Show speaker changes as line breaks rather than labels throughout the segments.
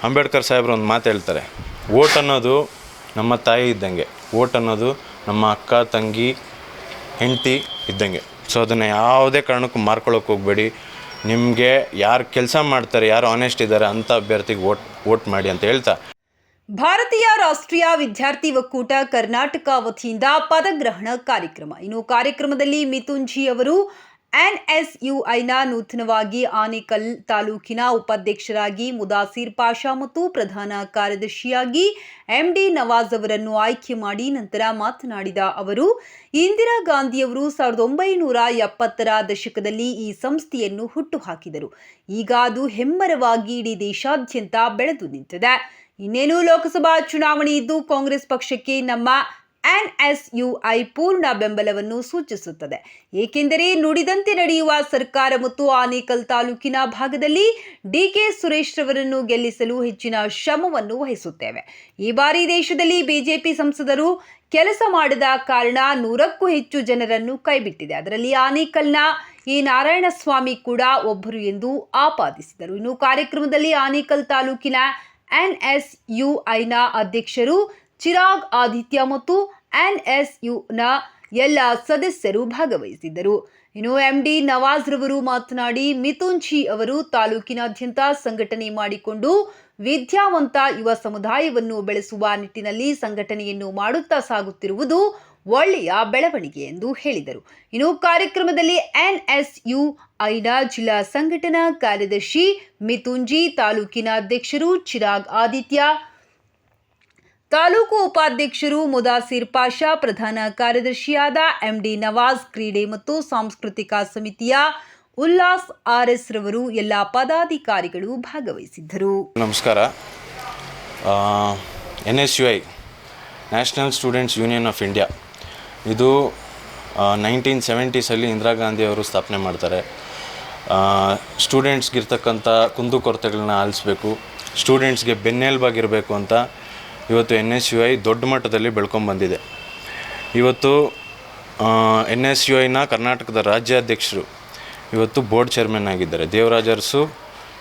ಅಂಬೇಡ್ಕರ್ ಸಾಹೇಬರು ಒಂದು ಮಾತು ಹೇಳ್ತಾರೆ, ಓಟ್ ಅನ್ನೋದು ನಮ್ಮ ತಾಯಿ ಇದ್ದಂಗೆ, ಓಟ್ ಅನ್ನೋದು ನಮ್ಮ ಅಕ್ಕ ತಂಗಿ ಹೆಂಡತಿ ಇದ್ದಂಗೆ. ಸೊ ಅದನ್ನು ಯಾವುದೇ ಕಾರಣಕ್ಕೂ ಮಾರ್ಕೊಳ್ಳೋಕೆ ಹೋಗಬೇಡಿ. ನಿಮಗೆ ಯಾರು ಕೆಲಸ ಮಾಡ್ತಾರೆ, ಯಾರು ಆನೆಸ್ಟ್ ಇದ್ದಾರೆ ಅಂಥ ಅಭ್ಯರ್ಥಿಗೆ ವೋಟ್ ಮಾಡಿ ಅಂತ ಹೇಳ್ತಾ,
ಭಾರತೀಯ ರಾಷ್ಟ್ರೀಯ ವಿದ್ಯಾರ್ಥಿ ಒಕ್ಕೂಟ ಕರ್ನಾಟಕ ವತಿಯಿಂದ ಪದಗ್ರಹಣ ಕಾರ್ಯಕ್ರಮ. ಇನ್ನು ಕಾರ್ಯಕ್ರಮದಲ್ಲಿ ಮಿಥುನ್ ಜಿ ಅವರು ಎನ್ಎಸ್ಯುಐನ ನೂತನವಾಗಿ ಆನೇಕಲ್ ತಾಲೂಕಿನ ಉಪಾಧ್ಯಕ್ಷರಾಗಿ ಮುದಾಸಿರ್ ಪಾಷಾ ಮತ್ತು ಪ್ರಧಾನ ಕಾರ್ಯದರ್ಶಿಯಾಗಿ ಎಂಡಿ ನವಾಜ್ ಅವರನ್ನು ಆಯ್ಕೆ ಮಾಡಿ ನಂತರ ಮಾತನಾಡಿದ ಅವರು, ಇಂದಿರಾ ಗಾಂಧಿಯವರು 1970ರ ದಶಕದಲ್ಲಿ ಈ ಸಂಸ್ಥೆಯನ್ನು ಹುಟ್ಟುಹಾಕಿದರು. ಈಗ ಅದು ಹೆಮ್ಮರವಾಗಿ ಇಡೀ ದೇಶಾದ್ಯಂತ ಬೆಳೆದು ನಿಂತಿದೆ. ಇನ್ನೇನು ಲೋಕಸಭಾ ಚುನಾವಣೆ ಇದ್ದು ಕಾಂಗ್ರೆಸ್ ಪಕ್ಷಕ್ಕೆ ನಮ್ಮ ಎನ್ಎಸ್ಯುಐ ಪೂರ್ಣ ಬೆಂಬಲವನ್ನು ಸೂಚಿಸುತ್ತದೆ. ಏಕೆಂದರೆ ನುಡಿದಂತೆ ನಡೆಯುವ ಸರ್ಕಾರ ಮತ್ತು ಆನೇಕಲ್ ತಾಲೂಕಿನ ಭಾಗದಲ್ಲಿ ಡಿಕೆ ಸುರೇಶ್ ರವರನ್ನು ಗೆಲ್ಲಿಸಲು ಹೆಚ್ಚಿನ ಶ್ರಮವನ್ನು ವಹಿಸುತ್ತೇವೆ. ಈ ಬಾರಿ ದೇಶದಲ್ಲಿ ಬಿಜೆಪಿ ಸಂಸದರು ಕೆಲಸ ಮಾಡದ ಕಾರಣ 100ಕ್ಕೂ ಹೆಚ್ಚು ಜನರನ್ನು ಕೈಬಿಟ್ಟಿದೆ. ಅದರಲ್ಲಿ ಆನೇಕಲ್ನ ಈ ನಾರಾಯಣಸ್ವಾಮಿ ಕೂಡ ಒಬ್ಬರು ಎಂದು ಆಪಾದಿಸಿದರು. ಇನ್ನು ಕಾರ್ಯಕ್ರಮದಲ್ಲಿ ಆನೇಕಲ್ ತಾಲೂಕಿನ ಎನ್ಎಸ್ಯುಐನ ಅಧ್ಯಕ್ಷರು ಚಿರಾಗ್ ಆದಿತ್ಯ ಮತ್ತು ಎನ್ಎಸ್ಯುನ ಎಲ್ಲ ಸದಸ್ಯರು ಭಾಗವಹಿಸಿದ್ದರು. ಇನ್ನು ಎಂಡಿ ನವಾಜ್ ರವರು ಮಾತನಾಡಿ, ಮಿಥುನ್ ಜಿ ಅವರು ತಾಲೂಕಿನಾದ್ಯಂತ ಸಂಘಟನೆ ಮಾಡಿಕೊಂಡು ವಿದ್ಯಾವಂತ ಯುವ ಸಮುದಾಯವನ್ನು ಬೆಳೆಸುವ ನಿಟ್ಟಿನಲ್ಲಿ ಸಂಘಟನೆಯನ್ನು ಮಾಡುತ್ತಾ ಸಾಗುತ್ತಿರುವುದು ಒಳ್ಳೆಯ ಬೆಳವಣಿಗೆ ಎಂದು ಹೇಳಿದರು. ಇನ್ನು ಕಾರ್ಯಕ್ರಮದಲ್ಲಿ ಎನ್ಎಸ್ಯುಐನ ಜಿಲ್ಲಾ ಸಂಘಟನಾ ಕಾರ್ಯದರ್ಶಿ ಮಿಥುನ್ ಜಿ, ತಾಲೂಕಿನ ಅಧ್ಯಕ್ಷರು ಚಿರಾಗ್ ಆದಿತ್ಯ, ತಾಲೂಕು ಉಪಾಧ್ಯಕ್ಷರು ಮುದಾಸಿರ್ ಪಾಷಾ, ಪ್ರಧಾನ ಕಾರ್ಯದರ್ಶಿಯಾದ ಎಂಡಿ ನವಾಜ್, ಕ್ರೀಡೆ ಮತ್ತು ಸಾಂಸ್ಕೃತಿಕ ಸಮಿತಿಯ ಉಲ್ಲಾಸ್ ಆರ್ಎಸ್ ರವರು ಎಲ್ಲ ಪದಾಧಿಕಾರಿಗಳು ಭಾಗವಹಿಸಿದ್ದರು.
ನಮಸ್ಕಾರ. NSUI national students union of India, ಇದು 1970ಸಲ್ಲಿ ಇಂದಿರಾ ಗಾಂಧಿ ಅವರು ಸ್ಥಾಪನೆ ಮಾಡ್ತಾರೆ. ಸ್ಟೂಡೆಂಟ್ಸ್ಗಿರ್ತಕ್ಕಂಥ ಕುಂದುಕೊರತೆಗಳನ್ನ ಆಲಿಸಬೇಕು, ಸ್ಟೂಡೆಂಟ್ಸ್ಗೆ ಬೆನ್ನೆಲುಬಾಗಿರಬೇಕು ಅಂತ ಇವತ್ತು ಎನ್ಎಸ್ಯುಐ ದೊಡ್ಡ ಮಟ್ಟದಲ್ಲಿ ಬೆಳ್ಕೊಂಬಂದಿದೆ. ಇವತ್ತು ಎನ್ಎಸ್ಯುಐನ ಕರ್ನಾಟಕದ ರಾಜ್ಯಾಧ್ಯಕ್ಷರು ಇವತ್ತು ಬೋರ್ಡ್ ಚೇರ್ಮನ್ ಆಗಿದ್ದಾರೆ. ದೇವರಾಜ್ ಅರಸು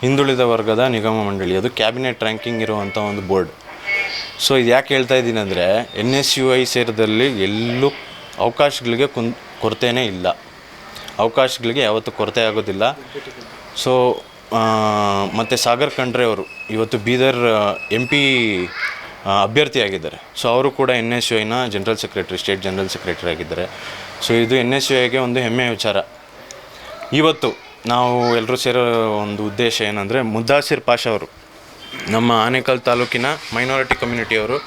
ಹಿಂದುಳಿದ ವರ್ಗದ ನಿಗಮ ಮಂಡಳಿ, ಅದು ಕ್ಯಾಬಿನೆಟ್ ರ್ಯಾಂಕಿಂಗ್ ಇರುವಂಥ ಒಂದು ಬೋರ್ಡ್. ಸೊ ಇದು ಯಾಕೆ ಹೇಳ್ತಾ ಇದ್ದೀನಿ ಅಂದರೆ, ಎನ್ಎಸ್ಯುಐ ಸೇರಿದಲ್ಲಿ ಎಲ್ಲೂ ಅವಕಾಶಗಳಿಗೆ ಕೊರತೆಯೇ ಇಲ್ಲ, ಅವಕಾಶಗಳಿಗೆ ಯಾವತ್ತೂ ಕೊರತೆ ಆಗೋದಿಲ್ಲ. ಸೊ ಮತ್ತು ಸಾಗರ್ ಖಂಡ್ರೆ ಅವರು ಇವತ್ತು ಬೀದರ್ MP ಅಭ್ಯರ್ಥಿಯಾಗಿದ್ದಾರೆ. ಸೊ ಅವರು ಕೂಡ ಎನ್ಎಸ್ಯುಐನ general secretary, state general secretary ಆಗಿದ್ದಾರೆ. ಸೊ ಇದು ಎನ್ಎಸ್ಯುಐಗೆ ಒಂದು ಹೆಮ್ಮೆಯ ವಿಚಾರ. ಇವತ್ತು ನಾವು ಎಲ್ಲರೂ ಸೇರೋ ಒಂದು ಉದ್ದೇಶ ಏನಂದರೆ, ಮುದಾಸಿರ್ ಪಾಷಾ ಅವರು ನಮ್ಮ ಆನೇಕಲ್ ತಾಲೂಕಿನ ಮೈನಾರಿಟಿ ಕಮ್ಯುನಿಟಿಯವರು.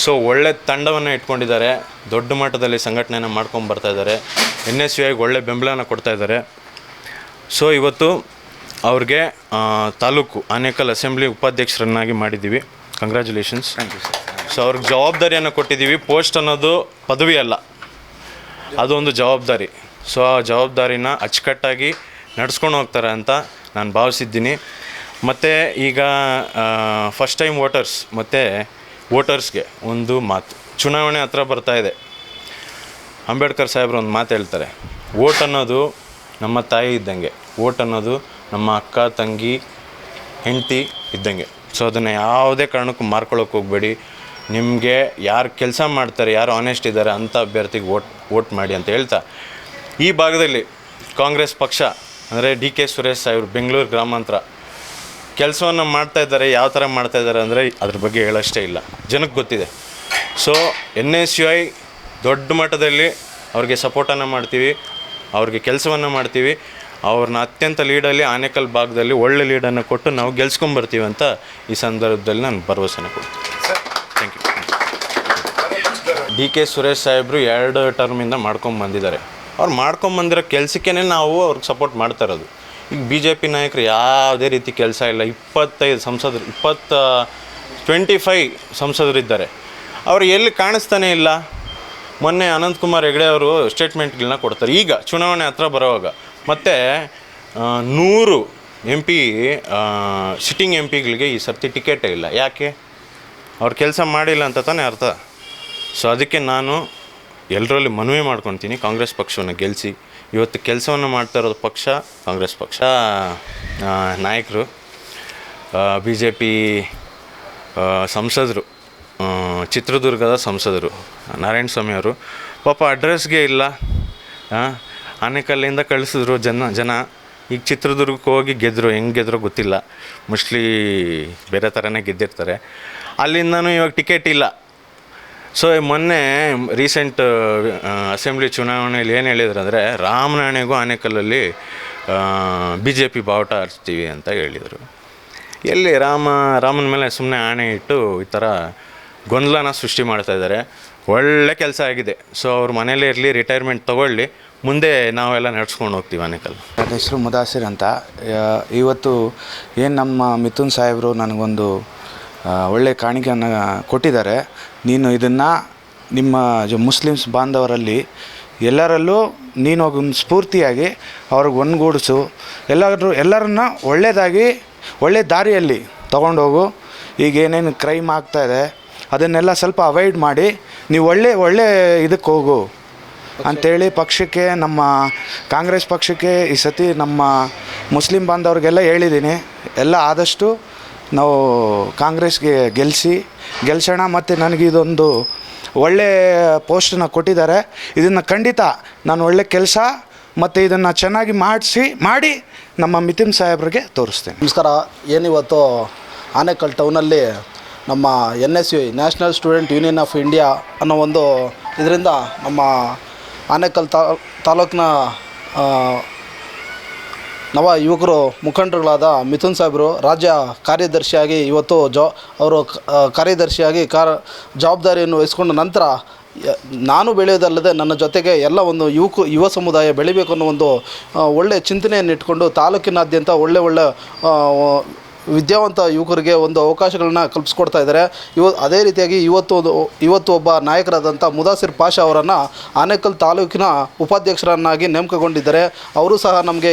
ಸೊ ಒಳ್ಳೆ ತಂಡವನ್ನು ಇಟ್ಕೊಂಡಿದ್ದಾರೆ, ದೊಡ್ಡ ಮಟ್ಟದಲ್ಲಿ ಸಂಘಟನೆಯನ್ನು ಮಾಡ್ಕೊಂಡು ಬರ್ತಾಯಿದ್ದಾರೆ, ಎನ್ಎಸ್ಯುಐಗೆ ಒಳ್ಳೆ ಬೆಂಬಲನ ಕೊಡ್ತಾಯಿದ್ದಾರೆ. ಸೊ ಇವತ್ತು ಅವ್ರಿಗೆ ತಾಲೂಕು ಆನೇಕಲ್ ಅಸೆಂಬ್ಲಿ ಉಪಾಧ್ಯಕ್ಷರನ್ನಾಗಿ ಮಾಡಿದ್ದೀವಿ. Congratulations.
Thank you sir.
So ಅವ್ರಿಗೆ ಜವಾಬ್ದಾರಿಯನ್ನು ಕೊಟ್ಟಿದ್ದೀವಿ. ಪೋಸ್ಟ್ ಅನ್ನೋದು ಪದವಿ ಅಲ್ಲ, ಅದು ಒಂದು ಜವಾಬ್ದಾರಿ. ಸೊ ಆ ಜವಾಬ್ದಾರಿನ ಅಚ್ಚುಕಟ್ಟಾಗಿ ನಡ್ಸ್ಕೊಂಡು ಹೋಗ್ತಾರೆ ಅಂತ ನಾನು ಭಾವಿಸಿದ್ದೀನಿ. ಮತ್ತು ಈಗ ಫಸ್ಟ್ ಟೈಮ್ ವೋಟರ್ಸ್ ಮತ್ತು ವೋಟರ್ಸ್ಗೆ ಒಂದು ಮಾತು, ಚುನಾವಣೆ ಹತ್ರ ಬರ್ತಾಯಿದೆ. ಅಂಬೇಡ್ಕರ್ ಸಾಹೇಬರು ಒಂದು ಮಾತು ಹೇಳ್ತಾರೆ, ಓಟ್ ಅನ್ನೋದು ನಮ್ಮ ತಾಯಿ ಇದ್ದಂಗೆ, ಓಟ್ ಅನ್ನೋದು ನಮ್ಮ ಅಕ್ಕ ತಂಗಿ ಹೆಂಡತಿ ಇದ್ದಂಗೆ. ಸೊ ಅದನ್ನು ಯಾವುದೇ ಕಾರಣಕ್ಕೂ ಮಾರ್ಕೊಳ್ಳೋಕೆ ಹೋಗಬೇಡಿ. ನಿಮಗೆ ಯಾರು ಕೆಲಸ ಮಾಡ್ತಾರೆ, ಯಾರು ಆನೆಸ್ಟ್ ಇದ್ದಾರೆ ಅಂಥ ಅಭ್ಯರ್ಥಿಗೆ ವೋಟ್ ಮಾಡಿ ಅಂತ ಹೇಳ್ತಾ, ಈ ಭಾಗದಲ್ಲಿ ಕಾಂಗ್ರೆಸ್ ಪಕ್ಷ ಅಂದರೆ ಡಿಕೆ ಸುರೇಶ್ ಸಾಹೇಬರು ಬೆಂಗಳೂರು ಗ್ರಾಮಾಂತರ ಕೆಲಸವನ್ನು ಮಾಡ್ತಾಯಿದ್ದಾರೆ. ಯಾವ ಥರ ಮಾಡ್ತಾಯಿದ್ದಾರೆ ಅಂದರೆ ಅದ್ರ ಬಗ್ಗೆ ಹೇಳೋಷ್ಟೇ ಇಲ್ಲ, ಜನಕ್ಕೆ ಗೊತ್ತಿದೆ. ಸೊ ಎನ್ಎಸ್ಯುಐ ದೊಡ್ಡ ಮಟ್ಟದಲ್ಲಿ ಅವ್ರಿಗೆ ಸಪೋರ್ಟನ್ನು ಮಾಡ್ತೀವಿ, ಅವ್ರಿಗೆ ಕೆಲಸವನ್ನು ಮಾಡ್ತೀವಿ. ಅವ್ರನ್ನ ಅತ್ಯಂತ ಲೀಡಲ್ಲಿ ಆನೇಕಲ್ ಭಾಗದಲ್ಲಿ ಒಳ್ಳೆ ಲೀಡನ್ನು ಕೊಟ್ಟು ನಾವು ಗೆಲ್ಸ್ಕೊಂಬರ್ತೀವಿ ಅಂತ ಈ ಸಂದರ್ಭದಲ್ಲಿ ನಾನು ಭರವಸೆನ ಕೊಡ್ತೀನಿ. Thank you. ಡಿಕೆ ಸುರೇಶ್ ಸಾಹೇಬರು 2 ಟರ್ಮಿಂದ ಮಾಡ್ಕೊಂಬಂದಿದ್ದಾರೆ. ಅವ್ರು ಮಾಡ್ಕೊಂಬಂದಿರೋ ಕೆಲಸಕ್ಕೇ ನಾವು ಅವ್ರಿಗೆ ಸಪೋರ್ಟ್ ಮಾಡ್ತಾ ಇರೋದು. ಈಗ BJP ನಾಯಕರು ಯಾವುದೇ ರೀತಿ ಕೆಲಸ ಇಲ್ಲ. 25 ಸಂಸದರು, 25 ಸಂಸದರಿದ್ದಾರೆ, ಅವರು ಎಲ್ಲಿ ಕಾಣಿಸ್ತಾನೆ ಇಲ್ಲ. ಮೊನ್ನೆ ಅನಂತಕುಮಾರ್ ಹೆಗಡೆ ಅವರು ಸ್ಟೇಟ್ಮೆಂಟ್ಗಳನ್ನ ಕೊಡ್ತಾರೆ. ಈಗ ಚುನಾವಣೆ ಹತ್ರ ಬರೋವಾಗ ಮತ್ತು 100 MP ಸಿಟ್ಟಿಂಗ್ MPಗಳಿಗೆ ಈ ಸರ್ತಿ ಟಿಕೆಟೇ ಇಲ್ಲ. ಯಾಕೆ? ಅವ್ರು ಕೆಲಸ ಮಾಡಿಲ್ಲ ಅಂತ ತಾನೇ ಅರ್ಥ. ಸೊ ಅದಕ್ಕೆ ನಾನು ಎಲ್ಲರಲ್ಲಿ ಮನವಿ ಮಾಡ್ಕೊತೀನಿ, ಕಾಂಗ್ರೆಸ್ ಪಕ್ಷವನ್ನು ಗೆಲ್ಲಿಸಿ. ಇವತ್ತು ಕೆಲಸವನ್ನು ಮಾಡ್ತಾ ಇರೋದು ಪಕ್ಷ ಕಾಂಗ್ರೆಸ್ ಪಕ್ಷ. ನಾಯಕರು BJP ಸಂಸದರು, ಚಿತ್ರದುರ್ಗದ ಸಂಸದರು ನಾರಾಯಣ ಸ್ವಾಮಿ ಅವರು ಪಾಪ ಅಡ್ರೆಸ್ಗೆ ಇಲ್ಲ. ಆನೇಕಲ್ಲಿಂದ ಕಳಿಸಿದ್ರು ಜನ ಈಗ ಚಿತ್ರದುರ್ಗಕ್ಕೆ ಹೋಗಿ ಗೆದ್ದರು. ಹೆಂಗೆ ಗೆದ್ರೋ ಗೊತ್ತಿಲ್ಲ, ಮೋಸ್ಟ್ಲಿ ಬೇರೆ ಥರನೇ ಗೆದ್ದಿರ್ತಾರೆ. ಅಲ್ಲಿಂದನೂ ಇವಾಗ ಟಿಕೆಟ್ ಇಲ್ಲ. ಸೊ ಮೊನ್ನೆ ರೀಸೆಂಟ್ ಅಸೆಂಬ್ಲಿ ಚುನಾವಣೆಯಲ್ಲಿ ಏನು ಹೇಳಿದ್ರು ಅಂದರೆ, ರಾಮನಾಣೆಗೂ ಆನೇಕಲ್ಲಲ್ಲಿ BJP ಬಾವುಟ ಹರಿಸ್ತೀವಿ ಅಂತ ಹೇಳಿದರು. ಎಲ್ಲಿ ರಾಮನ ಮೇಲೆ ಸುಮ್ಮನೆ ಆಣೆ ಇಟ್ಟು ಈ ಥರ ಗೊಂದಲನ ಸೃಷ್ಟಿ ಮಾಡ್ತಾಯಿದ್ದಾರೆ. ಒಳ್ಳೆ ಕೆಲಸ ಆಗಿದೆ. ಸೊ ಅವ್ರ ಮನೇಲೇ ಇರಲಿ, ರಿಟೈರ್ಮೆಂಟ್ ತೊಗೊಳ್ಳಿ, ಮುಂದೆ ನಾವೆಲ್ಲ ನಡ್ಸ್ಕೊಂಡು ಹೋಗ್ತೀವಿ ಆನೇಕಲ್.
ನನ್ನ ಹೆಸರು ಮುದಾಸಿರ್ ಅಂತ. ಇವತ್ತು ಏನು ನಮ್ಮ ಮಿಥುನ್ ಸಾಹೇಬರು ನನಗೊಂದು ಒಳ್ಳೆಯ ಕಾಣಿಕೆಯನ್ನು ಕೊಟ್ಟಿದ್ದಾರೆ. ನೀನು ಇದನ್ನು ನಿಮ್ಮ ಮುಸ್ಲಿಮ್ಸ್ ಬಾಂಧವರಲ್ಲಿ ಎಲ್ಲರಲ್ಲೂ ನೀನು ಒಂದು ಸ್ಫೂರ್ತಿಯಾಗಿ ಅವ್ರಿಗೆ ಒಂದುಗೂಡಿಸು, ಎಲ್ಲರನ್ನ ಒಳ್ಳೆಯದಾಗಿ ಒಳ್ಳೆ ದಾರಿಯಲ್ಲಿ ತೊಗೊಂಡೋಗು. ಈಗ ಏನೇನು ಕ್ರೈಮ್ ಆಗ್ತಾಯಿದೆ ಅದನ್ನೆಲ್ಲ ಸ್ವಲ್ಪ ಅವಾಯ್ಡ್ ಮಾಡಿ ನೀವು ಒಳ್ಳೆ ಇದಕ್ಕೆ ಹೋಗು ಅಂಥೇಳಿ ಪಕ್ಷಕ್ಕೆ, ನಮ್ಮ ಕಾಂಗ್ರೆಸ್ ಪಕ್ಷಕ್ಕೆ ಈ ಸತಿ ನಮ್ಮ ಮುಸ್ಲಿಂ ಬಾಂಧವ್ರಿಗೆಲ್ಲ ಹೇಳಿದ್ದೀನಿ. ಎಲ್ಲ ಆದಷ್ಟು ನಾವು ಕಾಂಗ್ರೆಸ್ಗೆ ಗೆಲ್ಸೋಣ. ಮತ್ತು ನನಗೆ ಇದೊಂದು ಒಳ್ಳೆ ಪೋಸ್ಟನ್ನು ಕೊಟ್ಟಿದ್ದಾರೆ. ಇದನ್ನು ಖಂಡಿತ ನಾನು ಒಳ್ಳೆ ಕೆಲಸ ಮತ್ತು ಇದನ್ನು ಚೆನ್ನಾಗಿ ಮಾಡಿ ನಮ್ಮ ಮಿಥುನ್ ಸಾಹೇಬ್ರಿಗೆ ತೋರಿಸ್ತೇನೆ.
ನಮಸ್ಕಾರ. ಏನಿವತ್ತು ಆನೇಕಲ್ ಟೌನಲ್ಲಿ ನಮ್ಮ NSU national student union of India ಅನ್ನೋ ಒಂದು ಇದರಿಂದ ನಮ್ಮ ಆನೇಕಲ್ ತಾಲೂಕಿನ ನವ ಯುವಕರು ಮುಖಂಡರುಗಳಾದ ಮಿಥುನ್ ಸಾಹೇಬರು ರಾಜ್ಯ ಕಾರ್ಯದರ್ಶಿಯಾಗಿ ಇವತ್ತು ಅವರು ಕಾರ್ಯದರ್ಶಿಯಾಗಿ ಜವಾಬ್ದಾರಿಯನ್ನು ವಹಿಸಿಕೊಂಡ ನಂತರ ನಾನು ಬೆಳೆಯೋದಲ್ಲದೆ ನನ್ನ ಜೊತೆಗೆ ಎಲ್ಲ ಒಂದು ಯುವ ಸಮುದಾಯ ಬೆಳಿಬೇಕು ಅನ್ನೋ ಒಂದು ಒಳ್ಳೆಯ ಚಿಂತನೆಯನ್ನು ಇಟ್ಕೊಂಡು ತಾಲೂಕಿನಾದ್ಯಂತ ಒಳ್ಳೆ ವಿದ್ಯಾವಂತ ಯುವಕರಿಗೆ ಒಂದು ಅವಕಾಶಗಳನ್ನ ಕಲ್ಪಿಸ್ಕೊಡ್ತಾ ಇದ್ದಾರೆ. ಅದೇ ರೀತಿಯಾಗಿ ಇವತ್ತು ಒಬ್ಬ ನಾಯಕರಾದಂಥ ಮುದಾಸಿರ್ ಪಾಷಾ ಅವರನ್ನು ಆನೇಕಲ್ ತಾಲೂಕಿನ ಉಪಾಧ್ಯಕ್ಷರನ್ನಾಗಿ ನೇಮಕಗೊಂಡಿದ್ದಾರೆ. ಅವರು ಸಹ ನಮಗೆ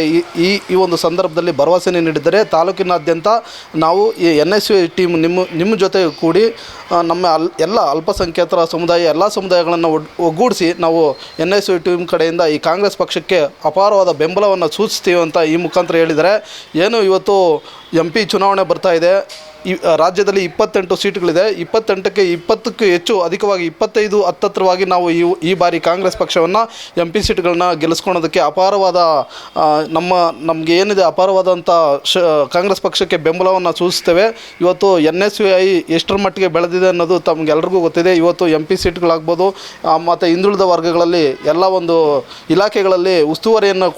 ಈ ಒಂದು ಸಂದರ್ಭದಲ್ಲಿ ಭರವಸೆ ನೀಡಿದ್ದಾರೆ. ತಾಲೂಕಿನಾದ್ಯಂತ ನಾವು ಈ NSU ಟೀಮ್ ನಿಮ್ಮ ಜೊತೆ ಕೂಡಿ ನಮ್ಮ ಎಲ್ಲ ಅಲ್ಪಸಂಖ್ಯಾತರ ಸಮುದಾಯ ಎಲ್ಲ ಸಮುದಾಯಗಳನ್ನು ಒಗ್ಗೂಡಿಸಿ ನಾವು NSU ಟೀಮ್ ಕಡೆಯಿಂದ ಈ ಕಾಂಗ್ರೆಸ್ ಪಕ್ಷಕ್ಕೆ ಅಪಾರವಾದ ಬೆಂಬಲವನ್ನು ಸೂಚಿಸ್ತೀವಿ ಅಂತ ಈ ಮುಖಾಂತರ ಹೇಳಿದ್ದಾರೆ. ಏನು ಇವತ್ತು MP ಚುನಾವಣೆ ಬರ್ತಾ ಇದೆ. ರಾಜ್ಯದಲ್ಲಿ 28 ಸೀಟುಗಳಿದೆ. 28ಕ್ಕೆ 20ಕ್ಕೂ ಹೆಚ್ಚು ಅಧಿಕವಾಗಿ 25 ಹತ್ತತ್ರವಾಗಿ ನಾವು ಈ ಬಾರಿ ಕಾಂಗ್ರೆಸ್ ಪಕ್ಷವನ್ನು MP ಸೀಟ್ಗಳನ್ನ ಗೆಲ್ಲಿಸ್ಕೊಳೋದಕ್ಕೆ ಅಪಾರವಾದ ನಮಗೆ ಏನಿದೆ ಅಪಾರವಾದಂಥ ಕಾಂಗ್ರೆಸ್ ಪಕ್ಷಕ್ಕೆ ಬೆಂಬಲವನ್ನು ಸೂಚಿಸ್ತೇವೆ. ಇವತ್ತು NSUI ಎಷ್ಟರ ಮಟ್ಟಿಗೆ ಬೆಳೆದಿದೆ ಅನ್ನೋದು ತಮಗೆಲ್ಲರಿಗೂ ಗೊತ್ತಿದೆ. ಇವತ್ತು MP ಸೀಟ್ಗಳಾಗ್ಬೋದು ಮತ್ತು ಹಿಂದುಳಿದ ವರ್ಗಗಳಲ್ಲಿ ಎಲ್ಲ ಒಂದು ಇಲಾಖೆಗಳಲ್ಲಿ ಉಸ್ತುವಾರಿಯನ್ನು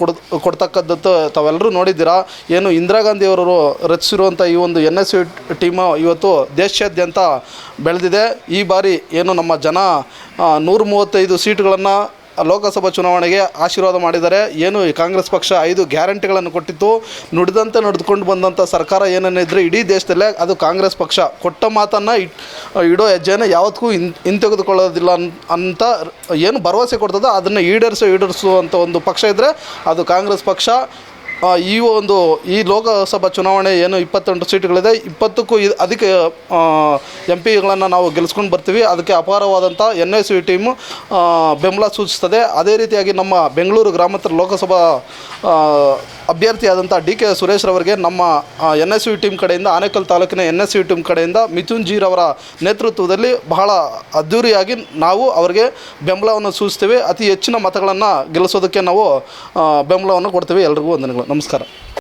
ಕೊಡ್ತಕ್ಕಂಥದ್ದು ತಾವೆಲ್ಲರೂ ನೋಡಿದ್ದೀರಾ. ಏನು ಇಂದಿರಾ ಗಾಂಧಿಯವರು ರಚಿಸಿರುವಂಥ ಈ ಒಂದು NSU ಟೀಮು ಇವತ್ತು ದೇಶಾದ್ಯಂತ ಬೆಳೆದಿದೆ. ಈ ಬಾರಿ ಏನು ನಮ್ಮ ಜನ 135 ಸೀಟುಗಳನ್ನು ಲೋಕಸಭಾ ಚುನಾವಣೆಗೆ ಆಶೀರ್ವಾದ ಮಾಡಿದ್ದಾರೆ. ಏನು ಈ ಕಾಂಗ್ರೆಸ್ ಪಕ್ಷ 5 ಗ್ಯಾರಂಟಿಗಳನ್ನು ಕೊಟ್ಟಿತ್ತು. ನುಡಿದಂತೆ ನಡೆದುಕೊಂಡು ಬಂದಂಥ ಸರ್ಕಾರ ಏನೇನಿದ್ರೆ ಇಡೀ ದೇಶದಲ್ಲೇ ಅದು ಕಾಂಗ್ರೆಸ್ ಪಕ್ಷ ಕೊಟ್ಟ ಮಾತನ್ನು ಇಡೋ ಹೆಜ್ಜೆನ ಯಾವತ್ತೂ ಹಿಂತೆಗೆದುಕೊಳ್ಳೋದಿಲ್ಲ ಅಂತ ಏನು ಭರವಸೆ ಕೊಡ್ತದೋ ಅದನ್ನು ಈಡೇರಿಸುವಂಥ ಒಂದು ಪಕ್ಷ ಇದ್ದರೆ ಅದು ಕಾಂಗ್ರೆಸ್ ಪಕ್ಷ. ಈ ಲೋಕಸಭಾ ಚುನಾವಣೆ ಏನು 28 ಸೀಟುಗಳಿದೆ, 20ಕ್ಕೂ ಅಧಿಕ MPಗಳನ್ನು ನಾವು ಗೆಲ್ಲಿಸ್ಕೊಂಡು ಬರ್ತೀವಿ. ಅದಕ್ಕೆ ಅಪಾರವಾದಂಥ NSU ಟೀಮು ಬೆಂಬಲ ಸೂಚಿಸ್ತದೆ. ಅದೇ ರೀತಿಯಾಗಿ ನಮ್ಮ ಬೆಂಗಳೂರು ಗ್ರಾಮಾಂತರ ಲೋಕಸಭಾ ಅಭ್ಯರ್ಥಿಯಾದಂಥ DK ಸುರೇಶ್ರವರಿಗೆ ನಮ್ಮ NSU ಟೀಮ್ ಕಡೆಯಿಂದ, ಆನೇಕಲ್ ತಾಲೂಕಿನ NSU ಟೀಮ್ ಕಡೆಯಿಂದ ಮಿಥುನ್ ಜೀರವರ ನೇತೃತ್ವದಲ್ಲಿ ಬಹಳ ಅದ್ಧೂರಿಯಾಗಿ ನಾವು ಅವರಿಗೆ ಬೆಂಬಲವನ್ನು ಸೂಚಿಸ್ತೇವೆ. ಅತಿ ಹೆಚ್ಚಿನ ಮತಗಳನ್ನು ಗೆಲ್ಲಿಸೋದಕ್ಕೆ ನಾವು ಬೆಂಬಲವನ್ನು ಕೊಡ್ತೇವೆ. ಎಲ್ರಿಗೂ ವಂದನೆಗಳು. ನಮಸ್ಕಾರ.